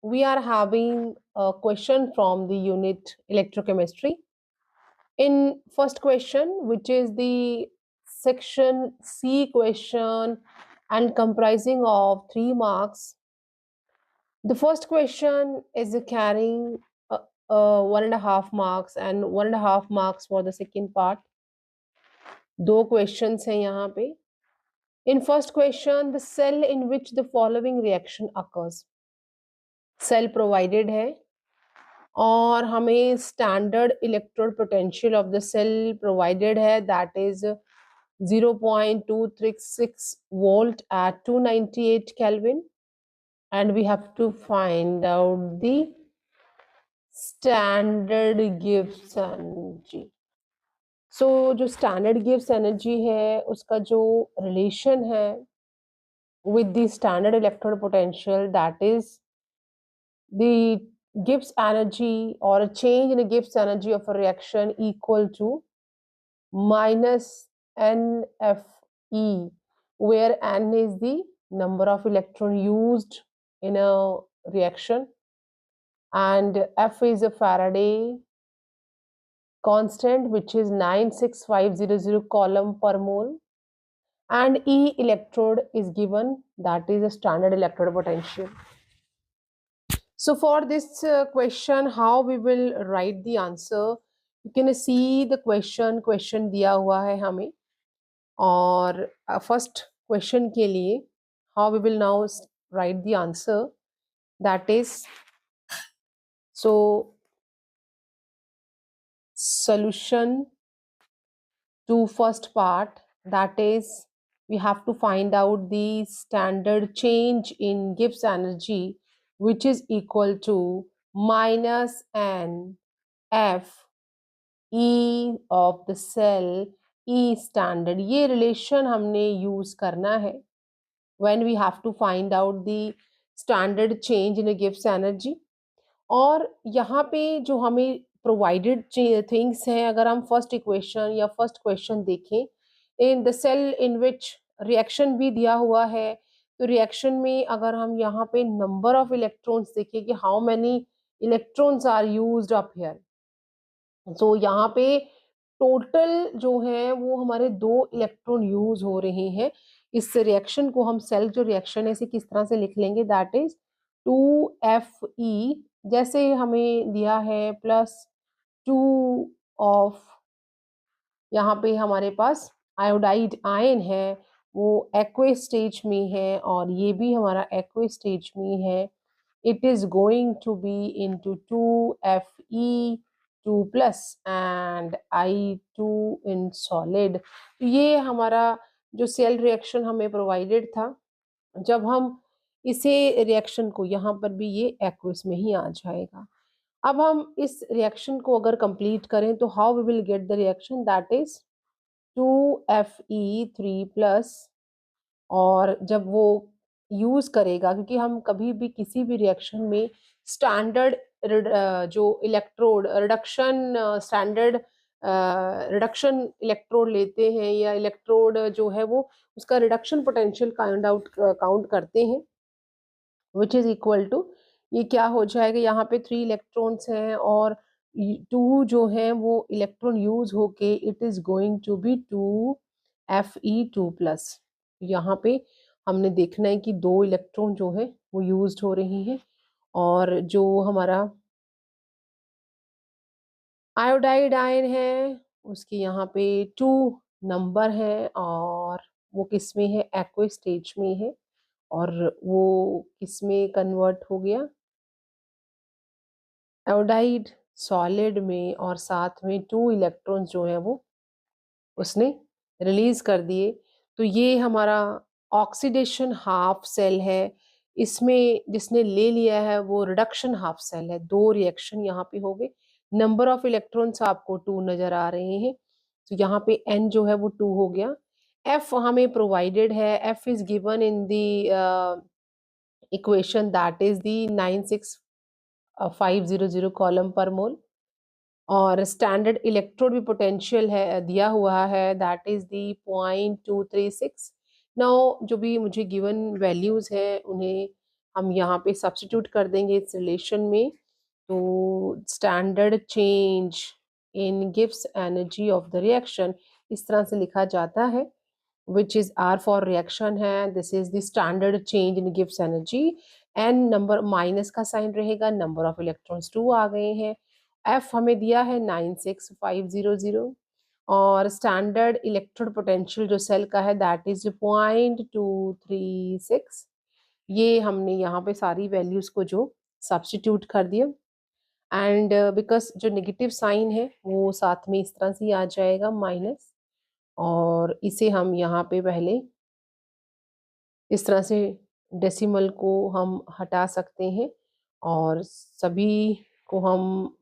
we are having a question from the unit electrochemistry. In first question, which is the section C question and comprising of 3 marks. The first question is carrying 1.5 marks and 1.5 marks for the second part. दो questions हैं यहाँ पे. In first question, the cell in which the following reaction occurs. Cell provided है और हमें standard electrode potential of the cell provided है, that is 0.236 volt at 298 kelvin and we have to find out the standard Gibbs energy. So जो standard Gibbs energy है उसका जो relation है with the standard electrode potential, that is the Gibbs energy or a change in a Gibbs energy of a reaction equal to minus NFE, where N is the number of electron used in a reaction and F is a Faraday constant, which is 96500 coulomb per mole, and E electrode is given, that is a standard electrode potential. So for this question, how we will write the answer? You can see the question दिया हुआ है हमें और first question के लिए how we will now write the answer, that is, so solution to first part, that is we have to find out the standard change in Gibbs energy, which is equal to minus n f E of the cell E standard. ये relation हमने use करना है when we have to find out the standard change in a Gibbs energy. और यहाँ पे जो हमें provided things हैं, अगर हम first equation या first question देखें, in the cell in which reaction भी दिया हुआ है, तो reaction में अगर हम यहाँ पे number of electrons देखें कि how many electrons are used up here, तो यहाँ पे टोटल जो है वो हमारे 2 इलेक्ट्रॉन यूज हो रहे हैं. इस रिएक्शन को हम सेल जो रिएक्शन है इसे किस तरह से लिख लेंगे, दैट इज 2Fe, जैसे हमें दिया है प्लस 2 ऑफ, यहाँ पे हमारे पास आयोडाइड आयन है वो एक्वेस स्टेज में है और ये भी हमारा एक्वेस स्टेज में है. It is going to be into 2Fe2 plus and I2 in solid. ये हमारा जो सेल रिएक्शन हमें प्रोवाइडेड था, जब हम इसे रिएक्शन को यहाँ पर भी ये एक्वस में ही आ जाएगा. अब हम इस रिएक्शन को अगर कंप्लीट करें तो how we will get the reaction, that is 2Fe3 plus, और जब वो यूज करेगा, क्योंकि हम कभी भी किसी भी रिएक्शन में स्टैंडर्ड जो electrode reduction standard reduction electrode लेते हैं या इलेक्ट्रोड जो है वो उसका रिडक्शन पोटेंशियल काउंट करते हैं, विच इज इक्वल टू, ये क्या हो जाएगा, यहाँ पे 3 इलेक्ट्रॉन्स हैं और 2 जो है वो इलेक्ट्रॉन यूज होके it is going to be 2Fe2 plus. यहाँ पे हमने देखना है कि 2 इलेक्ट्रॉन जो है वो यूज हो रही हैं और जो हमारा आयोडाइड आयन है उसके यहाँ पे 2 नंबर है और वो किस में है, एक्वस स्टेज में है, और वो किस में कन्वर्ट हो गया, आयोडाइड सॉलिड में, और साथ में 2 इलेक्ट्रॉन्स जो है वो उसने रिलीज कर दिए. तो ये हमारा ऑक्सीडेशन हाफ सेल है. इसमें जिसने ले लिया है वो रिडक्शन हाफ सेल है. 2 रिएक्शन यहाँ पे हो गए. नंबर ऑफ इलेक्ट्रॉन्स आपको 2 नजर आ रहे हैं, तो यहाँ पे n जो है वो 2 हो गया. F हमें प्रोवाइडेड है, F is given in the equation, that is the 96500 column पर मोल, और स्टैंडर्ड इलेक्ट्रोड भी पोटेंशियल है दिया हुआ है, दैट इज दी 0.236. नाउ जो भी मुझे गिवन वैल्यूज है उन्हें हम यहाँ पे सब्स्टिट्यूट कर देंगे इस रिलेशन में। तो standard change in gives energy of the reaction इस तरह से लिखा जाता है, which is R for reaction है, this is the standard change in Gibbs energy, n number minus का साइन रहेगा, नंबर ऑफ इलेक्ट्रॉन्स 2 आ गए हैं, F हमें दिया है 96500 और स्टैंडर्ड इलेक्ट्रोड पोटेंशियल जो सेल का है दैट इज 0.236। ये हमने यहाँ पे सारी वैल्यूज को जो सब्स्टिट्यूट कर दिया एंड बिकॉज जो नेगेटिव साइन है वो साथ में इस तरह से ही आ जाएगा माइनस, और इसे हम यहाँ पे पहले इस तरह से डेसिमल को हम हटा सकते हैं और सभी को हम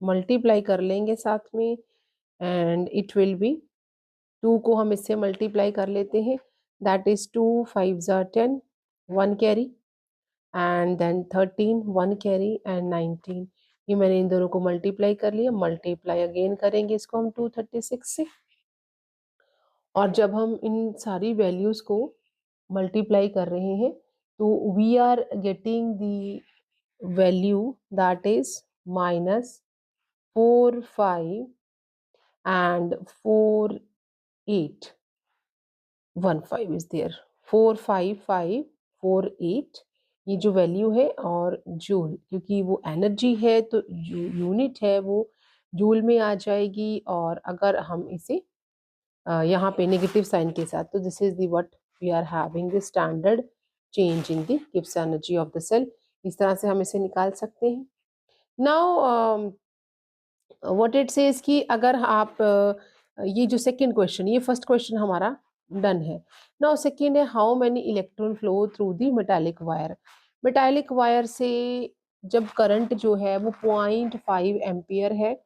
मल्टीप्लाई कर लेंगे साथ में एंड इट विल बी 2 को हम इससे मल्टीप्लाई कर लेते हैं, दैट इज 2 5 ज़ा 10 1 carry and then 13 1 carry and 19। ये मैंने इन दोनों को मल्टीप्लाई कर लिया, मल्टीप्लाई अगेन करेंगे इसको हम 236 से, और जब हम इन सारी वैल्यूज को मल्टीप्लाई कर रहे हैं तो we are getting the value that is -45 and 4815 is there, 45548 ये जो वैल्यू है, और जूल क्योंकि वो एनर्जी है तो जो यूनिट है वो जूल में आ जाएगी, और अगर हम इसे यहाँ पे नेगेटिव साइन के साथ, तो this is the what we are having the standard change in the Gibbs energy of the cell. इस तरह से हम इसे निकाल सकते हैं। नाउ व्हाट इट सेज कि अगर आप ये जो सेकंड क्वेश्चन, ये फर्स्ट क्वेश्चन हमारा डन है। नाउ सेकंड है how many electron flow through the metallic wire. Metallic wire से जब करंट जो है वो 0.5 एम्पियर है,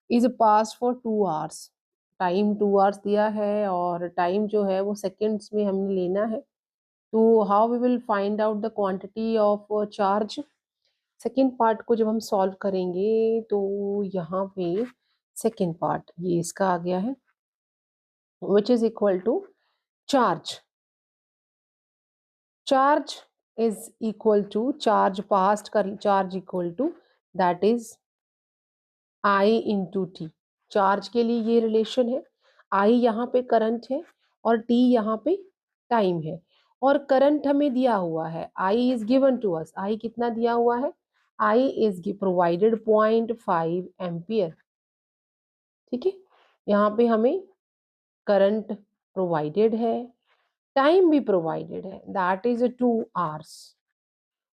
is pass for 2 hours, time 2 hours दिया है और टाइम जो है वो सेकेंड्स में हमने लेना है। तो how we will find out the quantity of charge. Second part को जब हम सॉल्व करेंगे तो यहाँ पे सेकेंड पार्ट ये इसका आ गया है which is equal to charge, charge is equal to charge past कर, charge equal to that is I into T. Charge के लिए ये रिलेशन है, I यहाँ पे करंट है और T यहाँ पे टाइम है, और करंट हमें दिया हुआ है, I is given to us, I कितना दिया हुआ है, I इज प्रोवाइडेड 0.5 एम्पियर। ठीक है, यहाँ पे हमें करंट प्रोवाइडेड है, टाइम भी प्रोवाइडेड है दैट इज 2 आवर्स,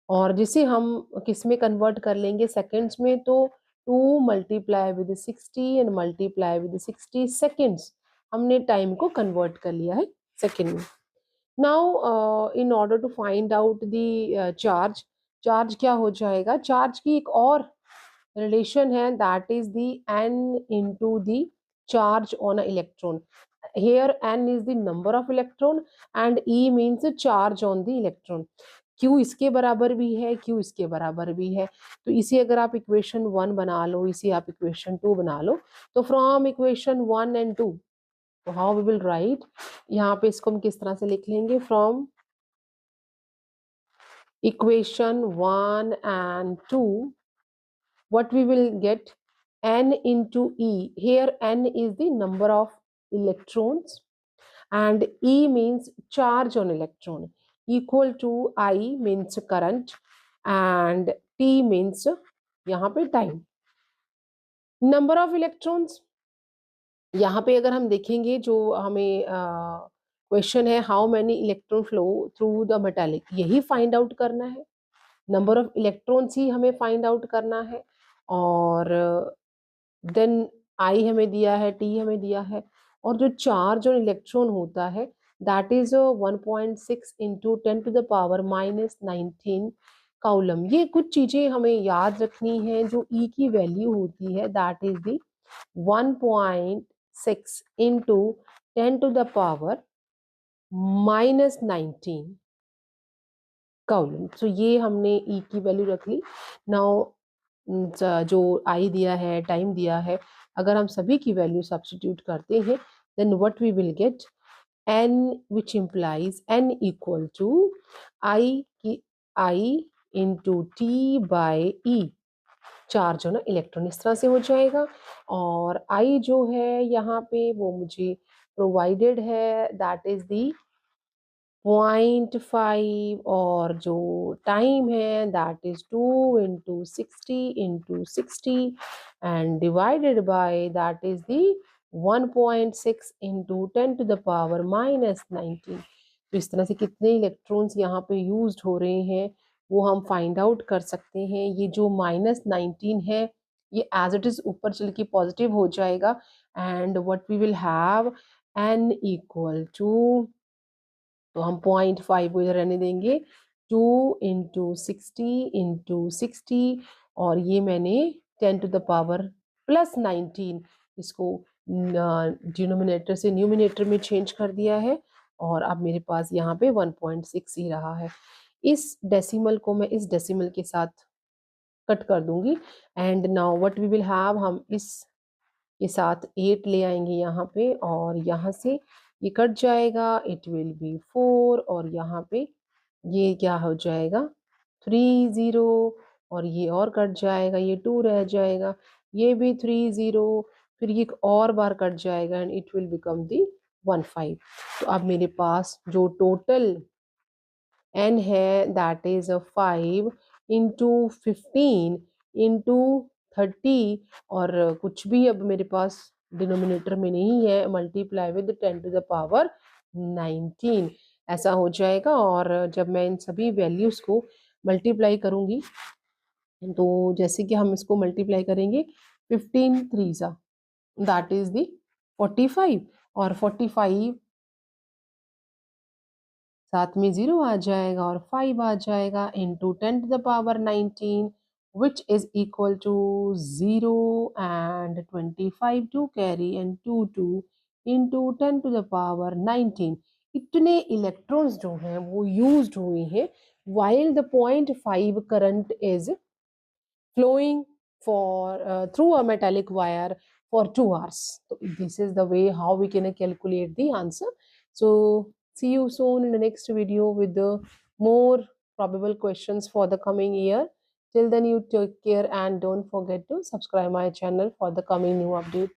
और जिसे हम किस में कन्वर्ट कर लेंगे सेकेंड्स में, तो 2 multiply with 60 and multiply with 60 seconds, हमने टाइम को कन्वर्ट कर लिया है सेकेंड में। Now in order to find out the charge, charge क्या हो जाएगा, चार्ज की एक और रिलेशन है that is the n into the charge on a electron. here n is the number of electron and e means charge on the electron। Q इसके बराबर भी है, Q इसके बराबर भी है, तो इसे अगर आप इक्वेशन 1 बना लो, इसे आप इक्वेशन 2 बना लो, तो फ्रॉम इक्वेशन 1 एंड 2, तो हाउ वी विल राइट, यहाँ पे इसको हम किस तरह से लिख लेंगे, from equation 1 and 2 what we will get, n into E, here n is the number of electrons and E means charge on electron, equal to I means current and T means यहाँ पे time। number of electrons यहाँ पे अगर हम देखेंगे, जो हमें question है how many electron flow through the metallic, यही फाइंड आउट करना है, नंबर ऑफ इलेक्ट्रॉन्स ही हमें फाइंड आउट करना है, और देन आई हमें दिया है, टी हमें दिया है, और जो चार्ज और इलेक्ट्रॉन होता है दैट इज 1.6 इंटू 10⁻⁻19 काउलम। ये कुछ चीजें हमें याद रखनी है, जो ई की वैल्यू होती है दैट इज दी 1.6 इंटू 10⁻⁻19 काउलम। तो ये हमने ई की वैल्यू रख ली। नाउ जो आई दिया है, टाइम दिया है, अगर हम सभी की वैल्यू सब्स्टिट्यूट करते हैं then what we will get, n which implies n equal to I की I into T by E. Charge हो ना इलेक्ट्रॉन इस तरह से हो जाएगा। और I जो है यहाँ पे वो मुझे प्रोवाइडेड है, दैट इज दी 0.5, और जो टाइम है that is 2 into 60 and divided by that is the 1.6 into 10⁻⁻19। तो इस तरह से कितने इलेक्ट्रॉन्स यहाँ पे यूज्ड हो रहे हैं वो हम फाइंड आउट कर सकते हैं। ये जो -19 है ये एज इट इज ऊपर चल के पॉजिटिव हो जाएगा, and what we will have n equal to, तो हम 0.5 को इधर रहने देंगे, 2 into 60 और ये मैंने 10⁻+19 इसको डिनोमिनेटर से न्यूमिनेटर में चेंज कर दिया है, और अब मेरे पास यहाँ पे 1.6 ही रहा है। इस डेसिमल को मैं इस डेसिमल के साथ कट कर दूंगी, and now what we will have, हम इस के साथ 8 ले आएंगे यहाँ पे, और यहाँ से ये कट जाएगा, इट विल बी 4, और यहाँ पे ये क्या हो जाएगा 3 0, और ये और कट जाएगा, ये 2 रह जाएगा, ये भी 3 0, फिर ये एक और बार कट जाएगा and it will become the 1 5। तो अब मेरे पास जो टोटल n है दैट इज 5 into 15 into 30, और कुछ भी अब मेरे पास डिनोमिनेटर में नहीं है, मल्टीप्लाई विद 10⁻19 ऐसा हो जाएगा। और जब मैं इन सभी वैल्यूज को मल्टीप्लाई करूंगी तो जैसे कि हम इसको मल्टीप्लाई करेंगे 15 3 दैट इज दी 45, और 45 साथ में 0 आ जाएगा और 5 आ जाएगा, into 10⁻19 which is equal to 0 and 25 to carry and 2 into 10⁻19। इतने इलेक्ट्रॉन्स जो हैं वो यूज्ड हुए हैं while the 0.5 current is flowing for through a metallic wire for 2 hours. So this is the way how we can calculate the answer. So see you soon in the next video with the more probable questions for the coming year. Till then, you take care and don't forget to subscribe my channel for the coming new update.